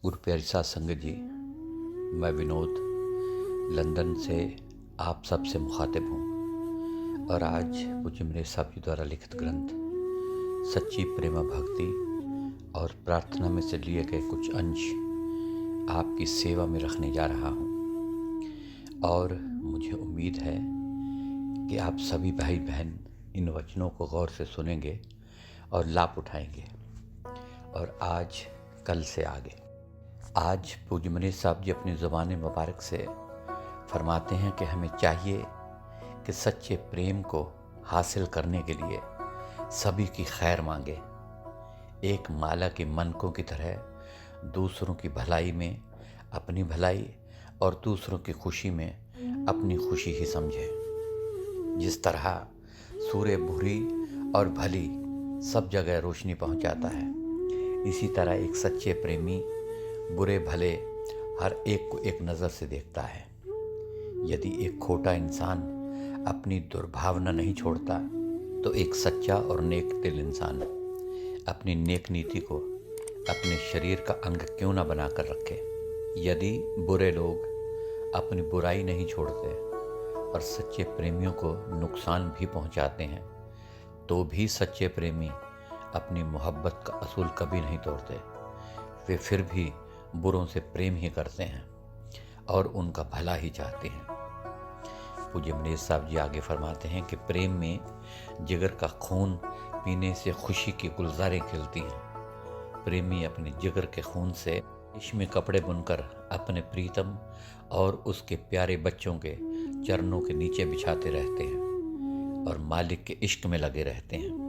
गुरु प्यारी साध संगत जी, मैं विनोद लंदन से आप सब से मुखातिब हूँ और आज पूज्य मेरे साहब जी द्वारा लिखित ग्रंथ सच्ची प्रेम भक्ति और प्रार्थना में से लिए गए कुछ अंश आपकी सेवा में रखने जा रहा हूँ। और मुझे उम्मीद है कि आप सभी भाई बहन इन वचनों को गौर से सुनेंगे और लाभ उठाएंगे। और आज कल से आगे आज पूज्य मनीष साहब जी अपनी ज़ुबान मुबारक से फरमाते हैं कि हमें चाहिए कि सच्चे प्रेम को हासिल करने के लिए सभी की खैर मांगे। एक माला के मनकों की तरह दूसरों की भलाई में अपनी भलाई और दूसरों की खुशी में अपनी खुशी ही समझे। जिस तरह सूर्य बुरी और भली सब जगह रोशनी पहुंचाता है, इसी तरह एक सच्चे प्रेमी बुरे भले हर एक को एक नज़र से देखता है। यदि एक खोटा इंसान अपनी दुर्भावना नहीं छोड़ता तो एक सच्चा और नेक दिल इंसान अपनी नेक नीति को अपने शरीर का अंग क्यों ना बनाकर रखे। यदि बुरे लोग अपनी बुराई नहीं छोड़ते और सच्चे प्रेमियों को नुकसान भी पहुंचाते हैं तो भी सच्चे प्रेमी अपनी मोहब्बत का असूल कभी नहीं तोड़ते। वे फिर भी बुरों से प्रेम ही करते हैं और उनका भला ही चाहते हैं। पूज्य मनीष साहब जी आगे फरमाते हैं कि प्रेम में जिगर का खून पीने से खुशी की गुलजारें खिलती हैं। प्रेमी अपने जिगर के खून से रेशमी कपड़े बुनकर अपने प्रीतम और उसके प्यारे बच्चों के चरणों के नीचे बिछाते रहते हैं और मालिक के इश्क में लगे रहते हैं।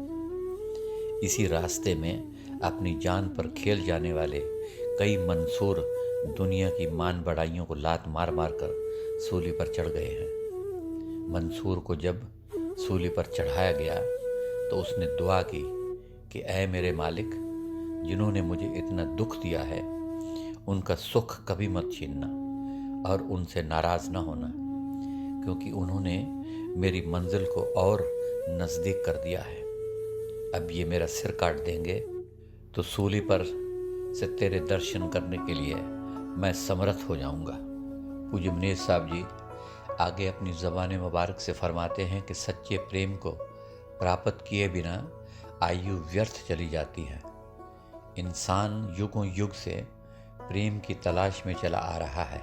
इसी रास्ते में अपनी जान पर खेल जाने वाले कई मंसूर दुनिया की मान बढ़ाइयों को लात मार मार कर सूली पर चढ़ गए हैं। मंसूर को जब सूली पर चढ़ाया गया तो उसने दुआ की कि ऐ मेरे मालिक, जिन्होंने मुझे इतना दुख दिया है उनका सुख कभी मत छीनना और उनसे नाराज ना होना, क्योंकि उन्होंने मेरी मंजिल को और नज़दीक कर दिया है। अब ये मेरा सिर काट देंगे तो सूली पर से तेरे दर्शन करने के लिए मैं समर्थ हो जाऊंगा। पूज्य मनीष साहब जी आगे अपनी ज़बान मुबारक से फरमाते हैं कि सच्चे प्रेम को प्राप्त किए बिना आयु व्यर्थ चली जाती है। इंसान युगों युग से प्रेम की तलाश में चला आ रहा है।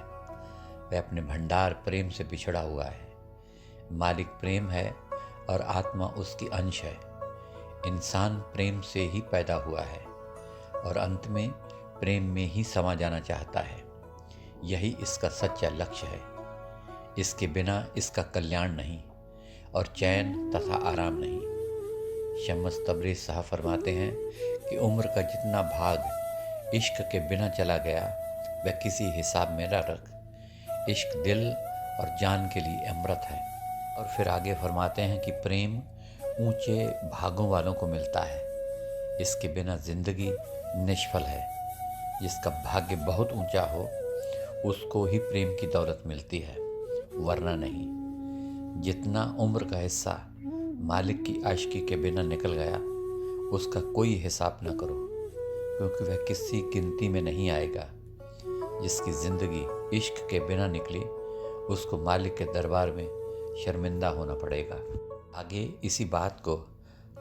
वह अपने भंडार प्रेम से बिछड़ा हुआ है। मालिक प्रेम है और आत्मा उसकी अंश है। इंसान प्रेम से ही पैदा हुआ है और अंत में प्रेम में ही समा जाना चाहता है। यही इसका सच्चा लक्ष्य है। इसके बिना इसका कल्याण नहीं और चैन तथा आराम नहीं। शम्स तबरेज़ साहब फरमाते हैं कि उम्र का जितना भाग इश्क के बिना चला गया वह किसी हिसाब में न रख। इश्क दिल और जान के लिए अमृत है। और फिर आगे फरमाते हैं कि प्रेम ऊंचे भागों वालों को मिलता है। इसके बिना जिंदगी निष्फल है। जिसका भाग्य बहुत ऊंचा हो उसको ही प्रेम की दौलत मिलती है, वरना नहीं। जितना उम्र का हिस्सा मालिक की आशिकी के बिना निकल गया उसका कोई हिसाब न करो, क्योंकि वह किसी गिनती में नहीं आएगा। जिसकी ज़िंदगी इश्क के बिना निकली उसको मालिक के दरबार में शर्मिंदा होना पड़ेगा। आगे इसी बात को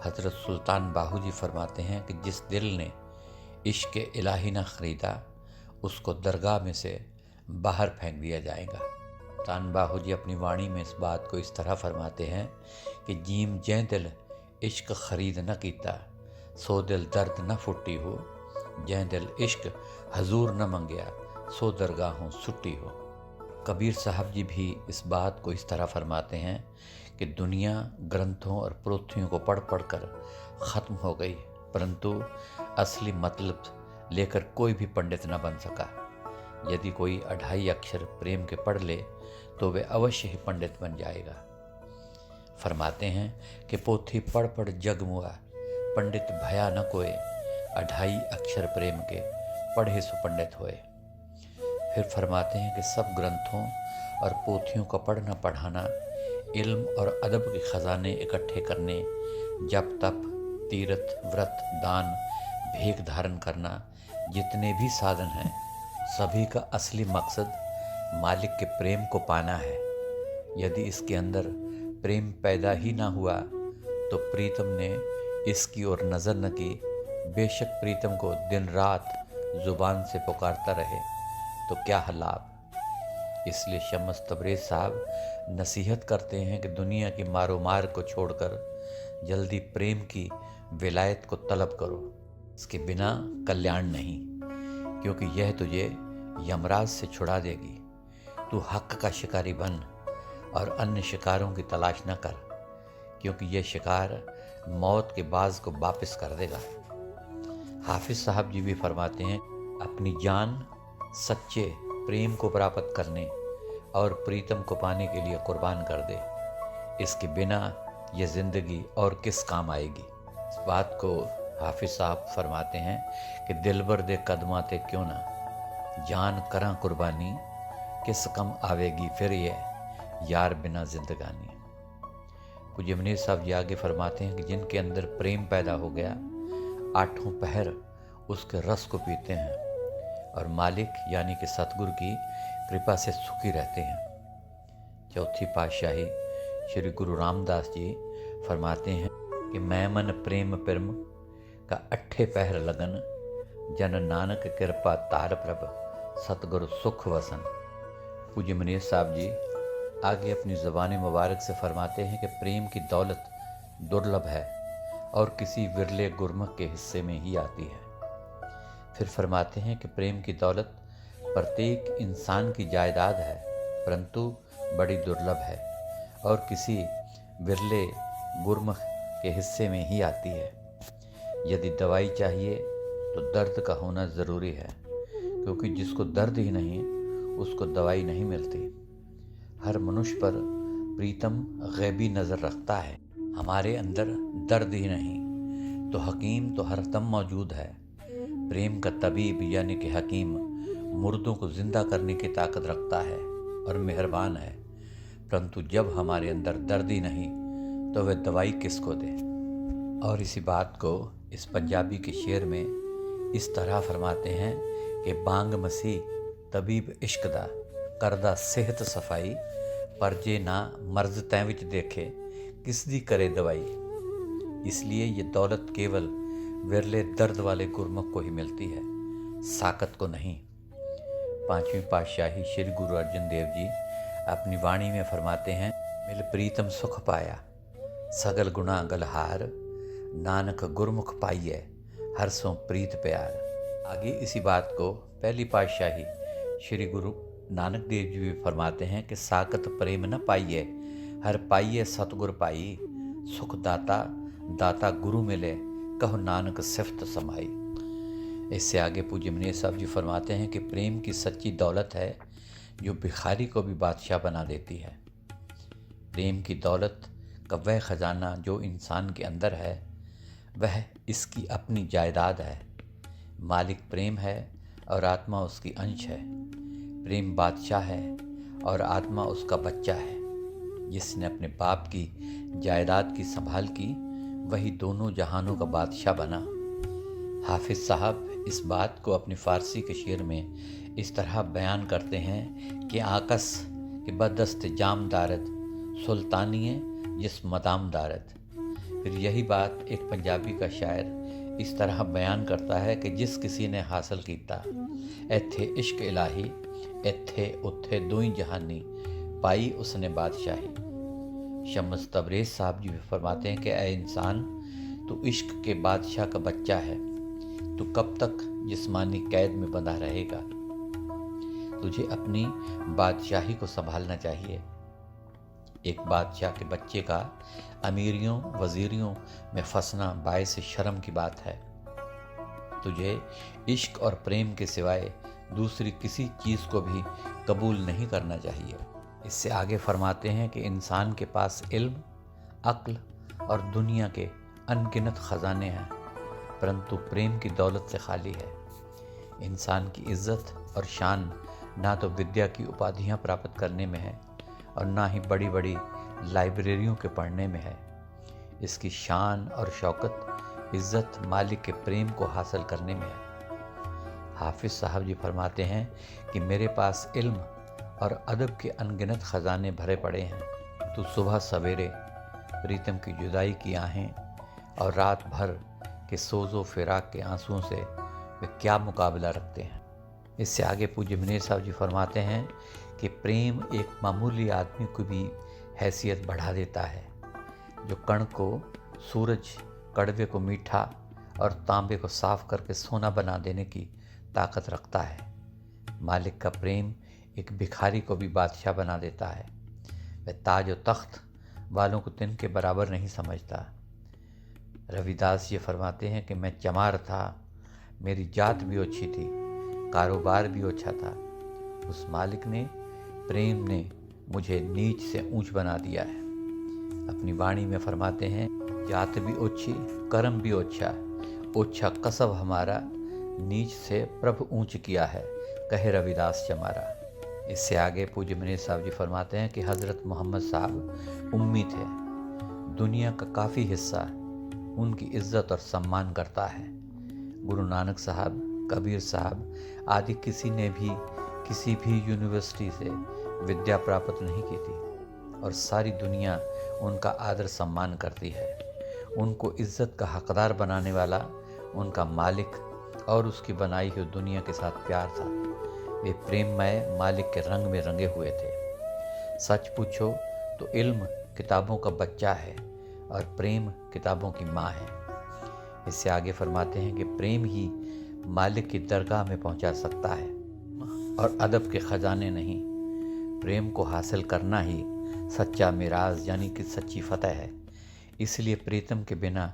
हज़रत सुल्तान बाहू जी फरमाते हैं कि जिस दिल ने इश्क इलाही न ख़रीदा उसको दरगाह में से बाहर फेंक दिया जाएगा। सुल्तान बाहू जी अपनी वाणी में इस बात को इस तरह फरमाते हैं कि जीम जै दिल इश्क खरीद न कीता सो दिल दर्द न फुट्टी हो, जै दिल इश्क हजूर न मंगया सो दरगाहों सुट्टी हो। कबीर साहब जी भी इस बात को इस तरह फरमाते हैं कि दुनिया ग्रंथों और पोथियों को पढ़ पढ़ कर ख़त्म हो गई, परंतु असली मतलब लेकर कोई भी पंडित न बन सका। यदि कोई 2.5 अक्षर प्रेम के पढ़ ले तो वे अवश्य ही पंडित बन जाएगा। फरमाते हैं कि पोथी पढ़ पढ़ जग मुआ, पंडित भया न कोय, 2.5 अक्षर प्रेम के पढ़े सो पंडित होए। फिर फरमाते हैं कि सब ग्रंथों और पोथियों का पढ़ना पढ़ाना, इल्म और अदब के ख़जाने इकट्ठे करने, जप तप तीर्थ व्रत दान भेख धारण करना, जितने भी साधन हैं सभी का असली मकसद मालिक के प्रेम को पाना है। यदि इसके अंदर प्रेम पैदा ही ना हुआ तो प्रीतम ने इसकी ओर नज़र न की। बेशक प्रीतम को दिन रात जुबान से पुकारता रहे तो क्या लाभ। इसलिए शम्स तबरेज़ साहब नसीहत करते हैं कि दुनिया की मारो मार को छोड़कर जल्दी प्रेम की विलायत को तलब करो। इसके बिना कल्याण नहीं, क्योंकि यह तुझे यमराज से छुड़ा देगी। तू हक का शिकारी बन और अन्य शिकारों की तलाश न कर, क्योंकि यह शिकार मौत के बाज को वापस कर देगा। हाफिज साहब जी भी फरमाते हैं, अपनी जान सच्चे प्रेम को प्राप्त करने और प्रीतम को पाने के लिए कुर्बान कर दे। इसके बिना यह ज़िंदगी और किस काम आएगी। इस बात को हाफिज साहब फरमाते हैं कि दिलबर दे कदमाते क्यों ना, जान करा कुर्बानी, किस कम आवेगी फिर ये यार बिना जिंदगानी। पूज्य मनीर साहब जी आगे फरमाते हैं कि जिनके अंदर प्रेम पैदा हो गया, आठों पहर उसके रस को पीते हैं और मालिक यानी कि सतगुरु की कृपा से सुखी रहते हैं। चौथी पातशाही श्री गुरु रामदास जी फरमाते हैं कि मैं मन प्रेम पिरम का अट्ठे पहर लगन, जन नानक कृपा तार प्रभ, सतगुरु सुख वसन। पूज्य मनीर साहब जी आगे अपनी ज़बान मुबारक से फरमाते हैं कि प्रेम की दौलत दुर्लभ है और किसी विरले गुरमुख के हिस्से में ही आती है। फिर फरमाते हैं कि प्रेम की दौलत प्रत्येक इंसान की जायदाद है, परंतु बड़ी दुर्लभ है और किसी विरले गुरमुख के हिस्से में ही आती है। यदि दवाई चाहिए तो दर्द का होना ज़रूरी है, क्योंकि जिसको दर्द ही नहीं उसको दवाई नहीं मिलती। हर मनुष्य पर प्रीतम गैबी नज़र रखता है। हमारे अंदर दर्द ही नहीं तो हकीम तो हर दम मौजूद है। प्रेम का तबीब यानी कि हकीम मुर्दों को ज़िंदा करने की ताकत रखता है और मेहरबान है, परंतु जब हमारे अंदर दर्द ही नहीं तो वह दवाई किसको दे। और इसी बात को इस पंजाबी के शेर में इस तरह फरमाते हैं कि बांग मसीह तबीब इश्क दा, करदा सेहत सफाई, पर जे ना मर्ज तै विच देखे, किस दी करे दवाई। इसलिए ये दौलत केवल विरले दर्द वाले गुरमुख को ही मिलती है, साकत को नहीं। पांचवीं पातशाही श्री गुरु अर्जन देव जी अपनी वाणी में फरमाते हैं, मिल प्रीतम सुख पाया, सगल गुणा गलहार, नानक गुरमुख पाइए, हर सो प्रीत प्यार। आगे इसी बात को पहली पातशाही श्री गुरु नानक देव जी भी फरमाते हैं कि साकत प्रेम न पाइए, हर पाइए सतगुर पाई, सुख दाता दाता गुरु मिले, कहो नानक सिफत समाई। इससे आगे पूज्य मनीर साहब जी फरमाते हैं कि प्रेम की सच्ची दौलत है जो भिखारी को भी बादशाह बना देती है। प्रेम की दौलत का वह खजाना जो इंसान के अंदर है, वह इसकी अपनी जायदाद है। मालिक प्रेम है और आत्मा उसकी अंश है। प्रेम बादशाह है और आत्मा उसका बच्चा है। जिसने अपने बाप की जायदाद की संभाल की, वही दोनों जहानों का बादशाह बना। हाफिज साहब इस बात को अपनी फ़ारसी के शेर में इस तरह बयान करते हैं कि आकस के बदस्त जाम दारद, सुल्तानिए जिस मदाम दारद। फिर यही बात एक पंजाबी का शायर इस तरह बयान करता है कि जिस किसी ने हासिल किया इत्थे इश्क इलाही, इत्थे उत्थे दुई जहानी, पाई उसने बादशाही। शम्स तबरेज़ साहब जी भी फरमाते हैं कि ऐ इंसान, तू इश्क के बादशाह का बच्चा है, तू कब तक जिस्मानी कैद में बंधा रहेगा। तुझे अपनी बादशाही को संभालना चाहिए। एक बादशाह के बच्चे का अमीरियों वजीरियों में फंसना बायस शर्म की बात है। तुझे इश्क और प्रेम के सिवाय दूसरी किसी चीज़ को भी कबूल नहीं करना चाहिए। इससे आगे फरमाते हैं कि इंसान के पास इल्म, अक्ल और दुनिया के अनगिनत ख़जाने हैं, परंतु प्रेम की दौलत से खाली है। इंसान की इज्जत और शान ना तो विद्या की उपाधियां प्राप्त करने में है और ना ही बड़ी बड़ी लाइब्रेरियों के पढ़ने में है। इसकी शान और शौकत, इज्जत मालिक के प्रेम को हासिल करने में है। हाफिज़ साहब जी फरमाते हैं कि मेरे पास इल्म और अदब के अनगिनत ख़जाने भरे पड़े हैं। तो सुबह सवेरे प्रीतम की जुदाई की आहें और रात भर के सोज़ो फिराक के आंसुओं से वे क्या मुकाबला रखते हैं। इससे आगे पूज्य मिनेर साहब जी फरमाते हैं कि प्रेम एक मामूली आदमी को भी हैसियत बढ़ा देता है, जो कण को सूरज, कड़वे को मीठा और तांबे को साफ करके सोना बना देने की ताकत रखता है। मालिक का प्रेम एक भिखारी को भी बादशाह बना देता है। वह ताज और तख्त वालों को तिन के बराबर नहीं समझता। रविदास ये फरमाते हैं कि मैं चमार था, मेरी जात भी अच्छी थी, कारोबार भी अच्छा था। उस मालिक ने, प्रेम ने मुझे नीच से ऊंच बना दिया है। अपनी वाणी में फरमाते हैं, जात भी ओछी, कर्म भी ओछा, ओछा कसब हमारा, नीच से प्रभु ऊंच किया है, कहे रविदास चमारा। इससे आगे पूज्य मिनेर साहब जी फरमाते हैं कि हज़रत मोहम्मद साहब उम्मी थे। दुनिया का काफ़ी हिस्सा उनकी इज्जत और सम्मान करता है। गुरु नानक साहब, कबीर साहब आदि किसी ने भी किसी भी यूनिवर्सिटी से विद्या प्राप्त नहीं की थी और सारी दुनिया उनका आदर सम्मान करती है। उनको इज्जत का हकदार बनाने वाला उनका मालिक और उसकी बनाई हुई दुनिया के साथ प्यार था। वे प्रेममय मालिक के रंग में रंगे हुए थे। सच पूछो तो इल्म किताबों का बच्चा है और प्रेम किताबों की माँ है। इससे आगे फरमाते हैं कि प्रेम ही मालिक की दरगाह में पहुंचा सकता है और अदब के ख़जाने नहीं। प्रेम को हासिल करना ही सच्चा मिराज यानी कि सच्ची फतह है। इसलिए प्रीतम के बिना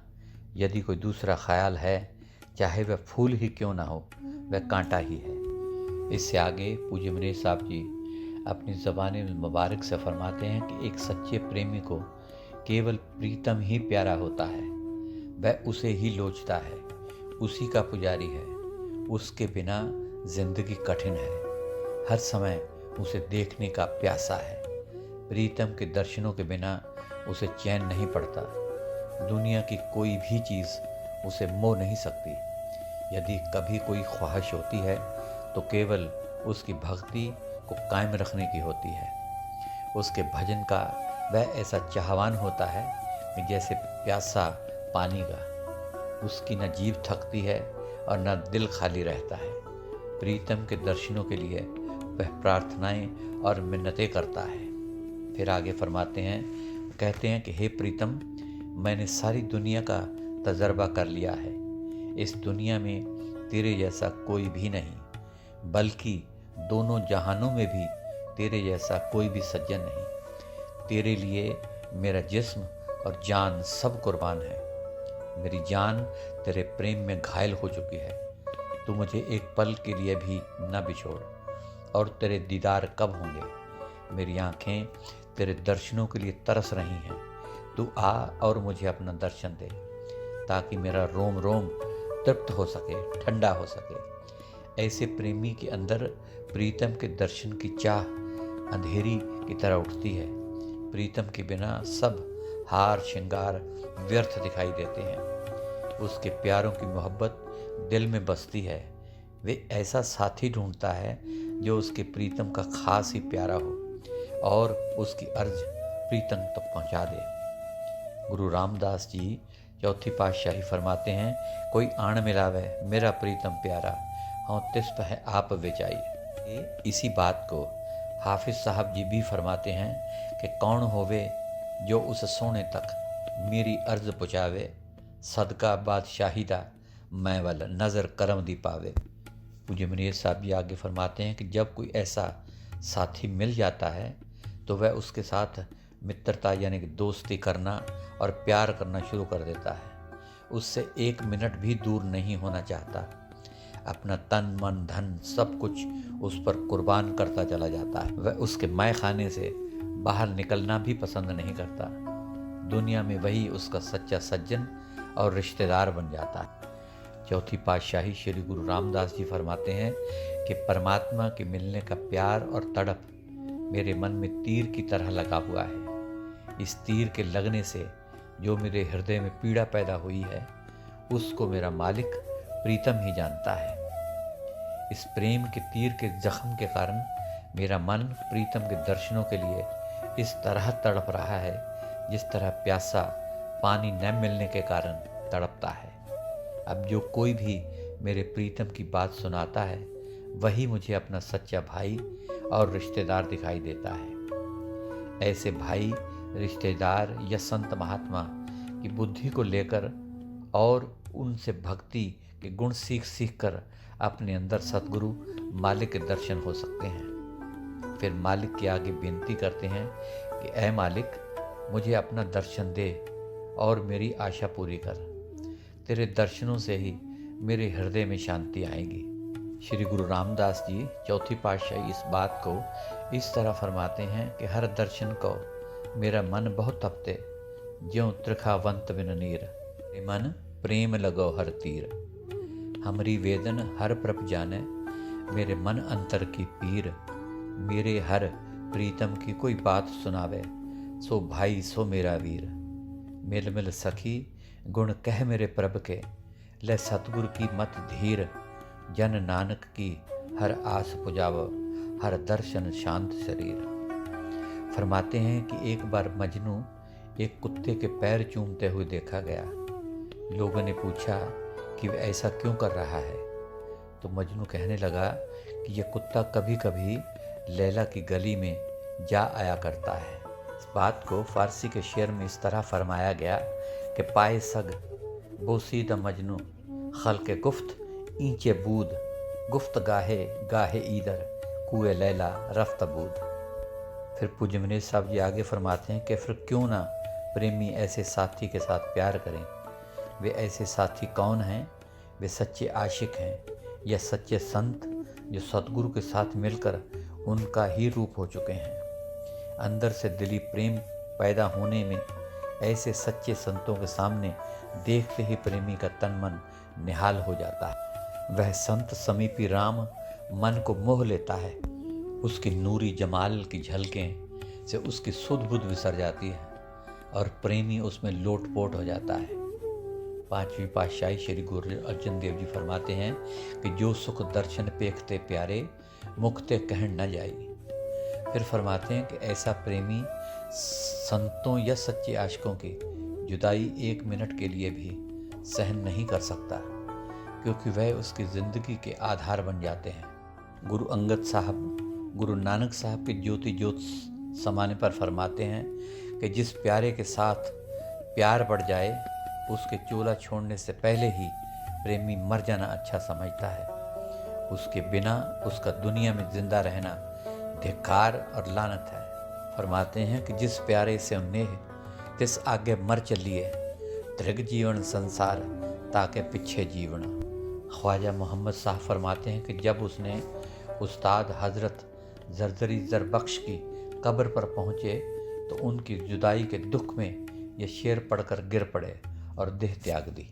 यदि कोई दूसरा ख्याल है, चाहे वह फूल ही क्यों ना हो, वह कांटा ही है। इससे आगे पूज्य मिनेर साहब जी अपनी ज़बान मुबारक से फरमाते हैं कि एक सच्चे प्रेमी को केवल प्रीतम ही प्यारा होता है। वह उसे ही लोचता है, उसी का पुजारी है। उसके बिना जिंदगी कठिन है, हर समय उसे देखने का प्यासा है। प्रीतम के दर्शनों के बिना उसे चैन नहीं पड़ता। दुनिया की कोई भी चीज़ उसे मोह नहीं सकती। यदि कभी कोई ख्वाहिश होती है तो केवल उसकी भक्ति को कायम रखने की होती है। उसके भजन का वह ऐसा चाहवान होता है कि जैसे प्यासा पानी का। उसकी न जीभ थकती है और न दिल खाली रहता है। प्रीतम के दर्शनों के लिए वह प्रार्थनाएं और मिन्नतें करता है। फिर आगे फरमाते हैं, कहते हैं कि हे प्रीतम, मैंने सारी दुनिया का तजर्बा कर लिया है। इस दुनिया में तेरे जैसा कोई भी नहीं, बल्कि दोनों जहानों में भी तेरे जैसा कोई भी सज्जन नहीं। तेरे लिए मेरा जिस्म और जान सब कुर्बान है। मेरी जान तेरे प्रेम में घायल हो चुकी है। तू मुझे एक पल के लिए भी न बिछोड़। और तेरे दीदार कब होंगे? मेरी आंखें तेरे दर्शनों के लिए तरस रही हैं। तू आ और मुझे अपना दर्शन दे, ताकि मेरा रोम रोम तृप्त हो सके, ठंडा हो सके। ऐसे प्रेमी के अंदर प्रीतम के दर्शन की चाह अंधेरी की तरह उठती है। प्रीतम के बिना सब हार श्रृंगार व्यर्थ दिखाई देते हैं। उसके प्यारों की मोहब्बत दिल में बसती है। वे ऐसा साथी ढूंढता है जो उसके प्रीतम का खास ही प्यारा हो और उसकी अर्ज प्रीतम तक पहुंचा दे। गुरु रामदास जी चौथी पातशाही फरमाते हैं, कोई आण मिलावे मेरा प्रीतम प्यारा, हाँ तिस्प है आप बेचाई। इसी बात को हाफिज साहब जी भी फरमाते हैं कि कौन होवे जो उस सोने तक मेरी अर्ज पहुँचावे, सदका बादशाही दा मैं वाला नज़र करम दी पावे। पूज्य मिनेर साहब जी आगे फरमाते हैं कि जब कोई ऐसा साथी मिल जाता है तो वह उसके साथ मित्रता यानी कि दोस्ती करना और प्यार करना शुरू कर देता है। उससे एक मिनट भी दूर नहीं होना चाहता। अपना तन मन धन सब कुछ उस पर कुर्बान करता चला जाता है। वह उसके मैं खाने से बाहर निकलना भी पसंद नहीं करता। दुनिया में वही उसका सच्चा सज्जन और रिश्तेदार बन जाता है। चौथी पातशाही श्री गुरु रामदास जी फरमाते हैं कि परमात्मा के मिलने का प्यार और तड़प मेरे मन में तीर की तरह लगा हुआ है। इस तीर के लगने से जो मेरे हृदय में पीड़ा पैदा हुई है, उसको मेरा मालिक प्रीतम ही जानता है। इस प्रेम के तीर के जख्म के कारण मेरा मन प्रीतम के दर्शनों के लिए इस तरह तड़प रहा है जिस तरह प्यासा पानी न मिलने के कारण तड़पता है। अब जो कोई भी मेरे प्रीतम की बात सुनाता है वही मुझे अपना सच्चा भाई और रिश्तेदार दिखाई देता है। ऐसे भाई, रिश्तेदार या संत महात्मा की बुद्धि को लेकर और उनसे भक्ति के गुण सीख सीख कर अपने अंदर सतगुरु मालिक के दर्शन हो सकते हैं। फिर मालिक के आगे विनती करते हैं कि ऐ मालिक, मुझे अपना दर्शन दे और मेरी आशा पूरी कर। तेरे दर्शनों से ही मेरे हृदय में शांति आएगी। श्री गुरु रामदास जी चौथी पातशाही इस बात को इस तरह फरमाते हैं कि हर दर्शन को मेरा मन बहुत तपते, ज्यों त्रिखावंत बिन नीर, मन प्रेम लगो हर तीर। हमरी वेदन हर प्रभ जाने, मेरे मन अंतर की पीर। मेरे हर प्रीतम की कोई बात सुनावे, सो भाई सो मेरा वीर। मिल मिल सखी गुण कह मेरे प्रभ के, ले सतगुर की मत धीर। जन नानक की हर आस पुजाव, हर दर्शन शांत शरीर। फरमाते हैं कि एक बार मजनू एक कुत्ते के पैर चूमते हुए देखा गया। लोगों ने पूछा कि वह ऐसा क्यों कर रहा है, तो मजनू कहने लगा कि यह कुत्ता कभी कभी लैला की गली में जा आया करता है। इस बात को फारसी के शेर में इस तरह फरमाया गया कि पाए सग बोसीद मजनू, खल के गुफ्त ईंचे बूद। गुफ्त गाहे गाहे ईदर, कुए लैला रफ्त बूद। फिर पूज्य साहब जी आगे फरमाते हैं कि फिर क्यों ना प्रेमी ऐसे साथी के साथ प्यार करें। वे ऐसे साथी कौन हैं? वे सच्चे आशिक हैं या सच्चे संत जो सतगुरु के साथ मिलकर उनका ही रूप हो चुके हैं। अंदर से दिली प्रेम पैदा होने में ऐसे सच्चे संतों के सामने देखते ही प्रेमी का तन मन निहाल हो जाता है। वह संत समीपी राम मन को मोह लेता है। उसकी नूरी जमाल की झलकें से उसकी सुध बुध विसर जाती है और प्रेमी उसमें लोटपोट हो जाता है। पांचवी पातशाही श्री गुरु अर्जन देव जी फरमाते हैं कि जो सुख दर्शन पेखते प्यारे, मुक्ते कहन न जाई। फिर फरमाते हैं कि ऐसा प्रेमी संतों या सच्चे आशिकों की जुदाई एक मिनट के लिए भी सहन नहीं कर सकता, क्योंकि वह उसकी ज़िंदगी के आधार बन जाते हैं। गुरु अंगद साहब गुरु नानक साहब के ज्योति ज्योत समाने पर फरमाते हैं कि जिस प्यारे के साथ प्यार बढ़ जाए उसके चोला छोड़ने से पहले ही प्रेमी मर जाना अच्छा समझता है। उसके बिना उसका दुनिया में जिंदा रहना धिक्कार और लानत है। फरमाते हैं कि जिस प्यारे से उन्हें तिस आगे मर चलिए, दृग जीवन संसार ताके पीछे जीवन। ख्वाजा मोहम्मद साहब फरमाते हैं कि जब उसने उस्ताद हज़रत जरजरी ज़रबख्श की कब्र पर पहुँचे तो उनकी जुदाई के दुख में यह शेर पढ़कर गिर पड़े और देह त्याग दी।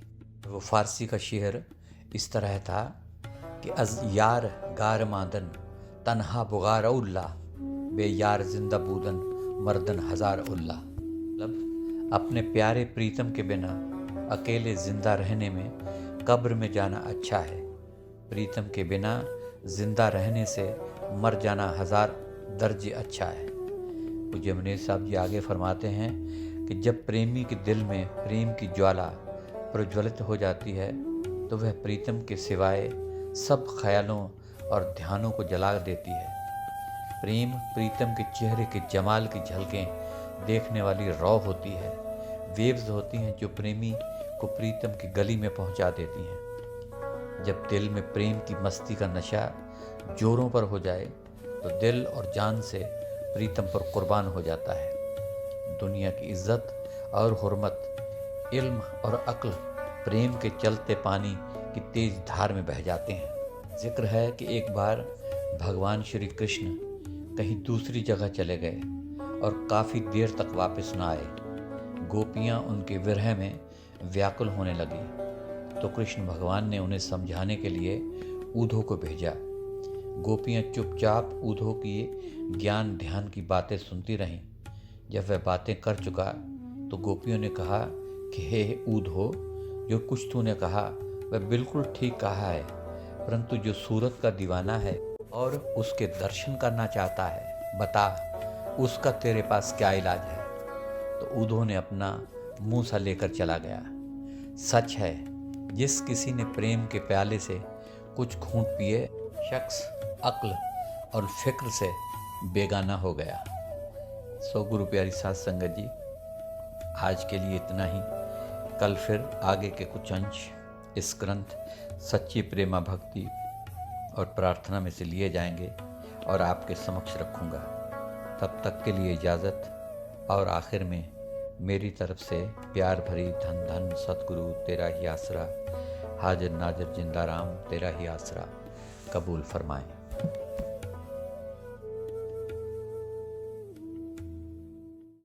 वो फारसी का शेर इस तरह था कि अज यार गार मादन तन्हा बुगार उल्ला, बे यार जिंदा बूदन मर्दन हजार उल्ला। मतलब अपने प्यारे प्रीतम के बिना अकेले जिंदा रहने में कब्र में जाना अच्छा है। प्रीतम के बिना जिंदा रहने से मर जाना हजार दर्जे अच्छा है। पूज्य मनीष साहब जी आगे फरमाते हैं कि जब प्रेमी के दिल में प्रेम की ज्वाला प्रज्वलित हो जाती है तो वह प्रीतम के सिवाय सब ख्यालों और ध्यानों को जला देती है। प्रेम प्रीतम के चेहरे के जमाल की झलकें देखने वाली रौ होती है, वेव्स होती हैं जो प्रेमी को प्रीतम की गली में पहुंचा देती हैं। जब दिल में प्रेम की मस्ती का नशा जोरों पर हो जाए तो दिल और जान से प्रीतम पर कुर्बान हो जाता है। दुनिया की इज्जत और हुर्मत, इल्म और अक्ल प्रेम के चलते पानी की तेज धार में बह जाते हैं। जिक्र है कि एक बार भगवान श्री कृष्ण कहीं दूसरी जगह चले गए और काफ़ी देर तक वापस न आए। गोपियाँ उनके विरह में व्याकुल होने लगी तो कृष्ण भगवान ने उन्हें समझाने के लिए ऊधो को भेजा। गोपियाँ चुपचाप ऊधो की ज्ञान ध्यान की बातें सुनती रहीं। जब वह बातें कर चुका तो गोपियों ने कहा कि हे ऊधो, जो कुछ तूने कहा वह बिल्कुल ठीक कहा है। परंतु जो सूरत का दीवाना है और उसके दर्शन करना चाहता है, बता उसका तेरे पास क्या इलाज है। तो ऊधो ने अपना मुंह सा लेकर चला गया। सच है, जिस किसी ने प्रेम के प्याले से कुछ घूंट पिए, शख्स अक्ल और फिक्र से बेगाना हो गया। सो गुरु प्यारी साध संगत जी, आज के लिए इतना ही। कल फिर आगे के कुछ अंश इस ग्रंथ सच्ची प्रेमा भक्ति और प्रार्थना में से लिए जाएंगे और आपके समक्ष रखूँगा। तब तक के लिए इजाज़त। और आखिर में मेरी तरफ से प्यार भरी धन धन सतगुरु तेरा ही आसरा, हाजिर नाजिर जिंदा राम तेरा ही आसरा कबूल फरमाएं।